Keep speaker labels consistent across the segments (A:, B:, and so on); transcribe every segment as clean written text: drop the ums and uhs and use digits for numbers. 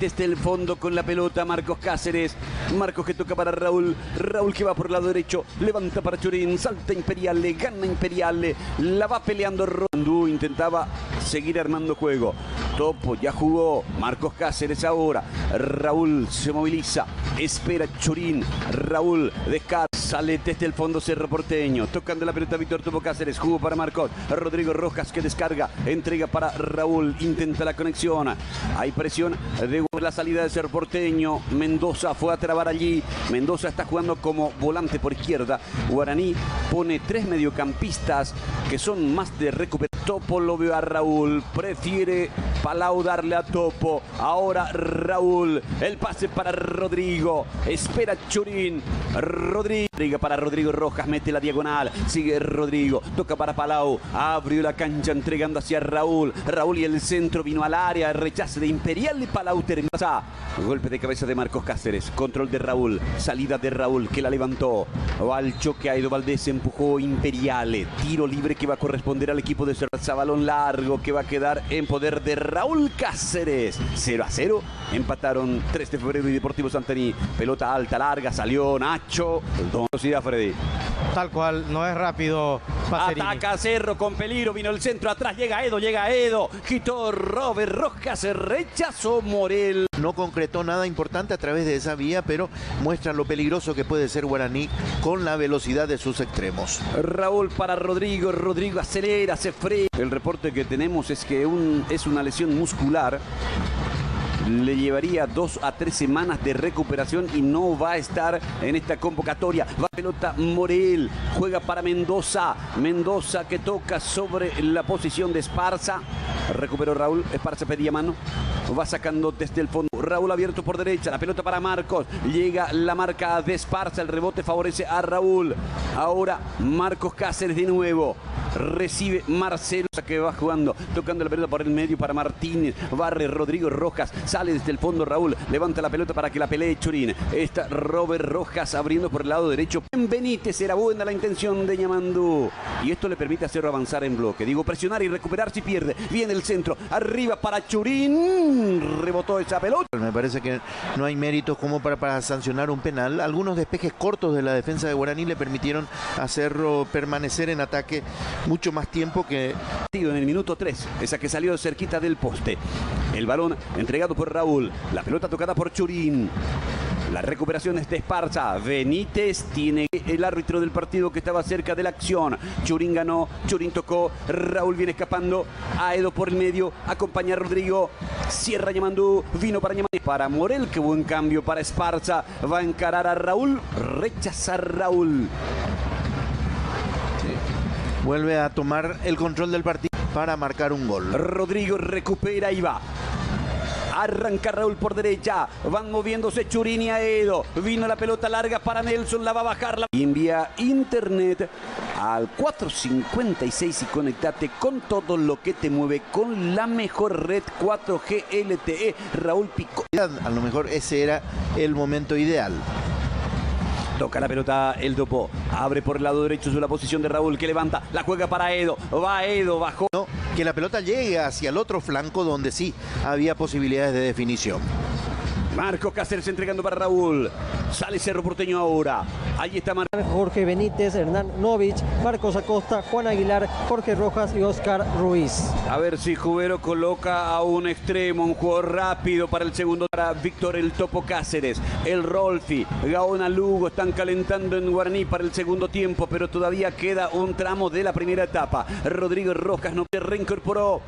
A: Desde el fondo con la pelota Marcos Cáceres. Marcos que toca para Raúl. Raúl que va por el lado derecho. Levanta para Chorín. Salta Imperiale. Gana Imperiale. La va peleando Rondú. Intentaba seguir armando juego. Topo ya jugó. Marcos Cáceres ahora. Raúl se moviliza. Espera Chorín. Raúl descarga. Sale desde el fondo Cerro Porteño. Tocando la pelota Víctor Topo Cáceres. Jugó para Marcos. Rodrigo Rojas que descarga. Entrega para Raúl. Intenta la conexión. Hay presión de la salida de Cerro Porteño. Mendoza fue a trabar allí. Mendoza está jugando como volante por izquierda. Guaraní pone 3 mediocampistas que son más de recuperación. Topo lo veo a Raúl. Prefiere Palau darle a Topo. Ahora Raúl. El pase para Rodrigo. Espera Chorín. Rodrigo para Rodrigo Rojas. Mete la diagonal. Sigue Rodrigo. Toca para Palau. Abrió la cancha entregando hacia Raúl. Raúl y el centro vino al área. Rechace de Imperial y Palau termina. Golpe de cabeza de Marcos Cáceres. Control de Raúl. Salida de Raúl que la levantó. Va al choque. Aido Valdés empujó Imperiale. Tiro libre que va a corresponder al equipo de Cerveza. Balón largo que va a quedar en poder de Raúl Cáceres. 0-0. Empataron 3 de febrero y Deportivo Santaní. Pelota alta, larga. Salió Nacho. Velocidad, Freddy.
B: Tal cual, no es rápido Pacerini.
A: Ataca Cerro con peligro, vino el centro, atrás llega Edo, quitó Robert Rojas, rechazó Morel.
C: No concretó nada importante a través de esa vía, pero muestra lo peligroso que puede ser Guaraní con la velocidad de sus extremos.
A: Raúl para Rodrigo, Rodrigo acelera, se frena. El reporte que tenemos es que es una lesión muscular. Le llevaría 2 a 3 semanas de recuperación y no va a estar en esta convocatoria. Va pelota Morel, juega para Mendoza. Mendoza que toca sobre la posición de Esparza. Recuperó Raúl, Esparza pedía mano. Va sacando desde el fondo. Raúl abierto por derecha, la pelota para Marcos. Llega la marca de Esparza, el rebote favorece a Raúl. Ahora Marcos Cáceres de nuevo. Recibe Marcelo que va jugando, tocando la pelota por el medio para Martínez. Barre Rodrigo Rojas, sale desde el fondo Raúl, levanta la pelota para que la pelee Chorín. Está Robert Rojas abriendo por el lado derecho. Benítez, era buena la intención de Ñamandú. Y esto le permite a Cerro avanzar en bloque. Digo, presionar y recuperar si pierde. Viene el centro, arriba para Chorín. Rebotó esa pelota.
C: Me parece que no hay méritos como para sancionar un penal. Algunos despejes cortos de la defensa de Guaraní le permitieron a Cerro permanecer en ataque mucho más tiempo que...
A: En el minuto 3, esa que salió cerquita del poste. El balón entregado por Raúl. La pelota tocada por Chorín. La recuperación es de Esparza. Benítez tiene el árbitro del partido que estaba cerca de la acción. Chorín ganó, Chorín tocó. Raúl viene escapando. Aedo por el medio. Acompaña a Rodrigo. Cierra Ñamandú. Vino para Ñamandú. Para Morel. Qué buen cambio para Esparza. Va a encarar a Raúl. Rechaza Raúl.
C: Vuelve a tomar el control del partido para marcar un gol.
A: Rodrigo recupera y va. Arranca Raúl por derecha. Van moviéndose Chorín y Aedo. Vino la pelota larga para Nelson. La va a bajar. Envía internet al 456 y conectate con todo lo que te mueve con la mejor red 4G LTE. Raúl Pico.
C: A lo mejor ese era el momento ideal.
A: Toca la pelota el Topo. Abre por el lado derecho sobre la posición de Raúl que levanta. La juega para Edo. Va Edo, bajó.
C: No, que la pelota llegue hacia el otro flanco donde sí había posibilidades de definición.
A: Marcos Cáceres entregando para Raúl. Sale Cerro Porteño ahora. Ahí está
D: Jorge Benítez, Hernán Novich, Marcos Acosta, Juan Aguilar, Jorge Rojas y Oscar Ruiz.
A: A ver si Jubero coloca a un extremo, un jugador rápido para el segundo. Para Víctor el Topo Cáceres, el Rolfi, Gaona Lugo están calentando en Guaraní para el segundo tiempo, pero todavía queda un tramo de la primera etapa. Rodrigo Rojas no se reincorporó.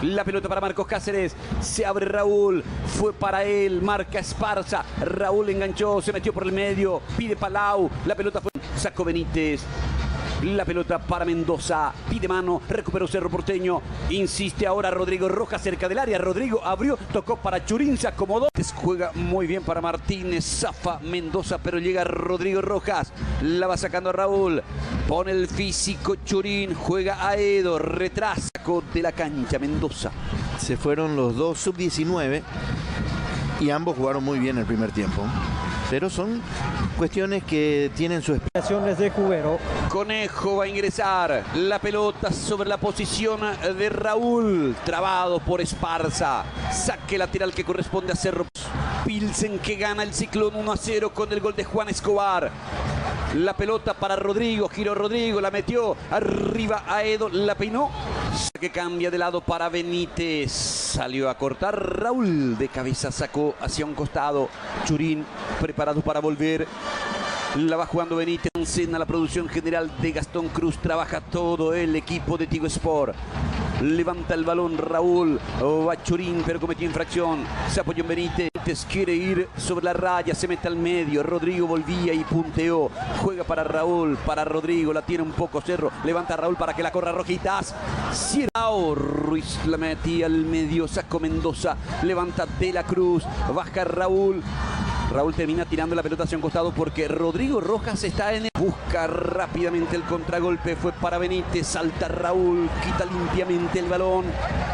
A: La pelota para Marcos Cáceres. Se abre Raúl. Fue para él. Marca Esparza. Raúl enganchó. Se metió por el medio. Pide Palau. La pelota fue. Sacó Benítez. La pelota para Mendoza. Pide mano. Recuperó Cerro Porteño. Insiste ahora Rodrigo Rojas cerca del área. Rodrigo abrió. Tocó para Chorín. Se acomodó. Juega muy bien para Martínez. Zafa Mendoza. Pero llega Rodrigo Rojas. La va sacando a Raúl. Pone el físico Chorín. Juega a Edo. Retrasa de la cancha Mendoza.
C: Se fueron los dos sub-19 y ambos jugaron muy bien el primer tiempo. Pero son cuestiones que tienen su
D: Acciones de Cubero.
A: Conejo va a ingresar. La pelota sobre la posición de Raúl. Trabado por Esparza. Saque lateral que corresponde a Cerro. Pilsen que gana el Ciclón 1-0 con el gol de Juan Escobar. La pelota para Rodrigo, giró Rodrigo, la metió arriba a Edo, la peinó. Que cambia de lado para Benítez. Salió a cortar Raúl de cabeza, sacó hacia un costado. Churín preparado para volver. La va jugando Benítez. Encena la producción general de Gastón Cruz. Trabaja todo el equipo de Tigo Sport. Levanta el balón Raúl. Va Churín, pero cometió infracción. Se apoyó en Benítez. Quiere ir sobre la raya. Se mete al medio. Rodrigo volvía y punteó. Juega para Raúl. Para Rodrigo. La tiene un poco Cerro. Levanta a Raúl para que la corra Rojitas. Cierra. Ruiz la metía al medio. Sacó Mendoza. Levanta De la Cruz. Baja Raúl. Raúl termina tirando la pelota hacia un costado porque Rodrigo Rojas está en el... Busca rápidamente el contragolpe, fue para Benítez, salta Raúl, quita limpiamente el balón,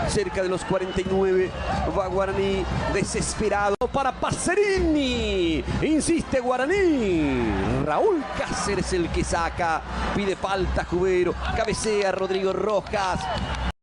A: cerca de los 49, va Guaraní, desesperado para Pacerini, insiste Guaraní, Raúl Cáceres el que saca, pide falta Cubero, cabecea Rodrigo Rojas.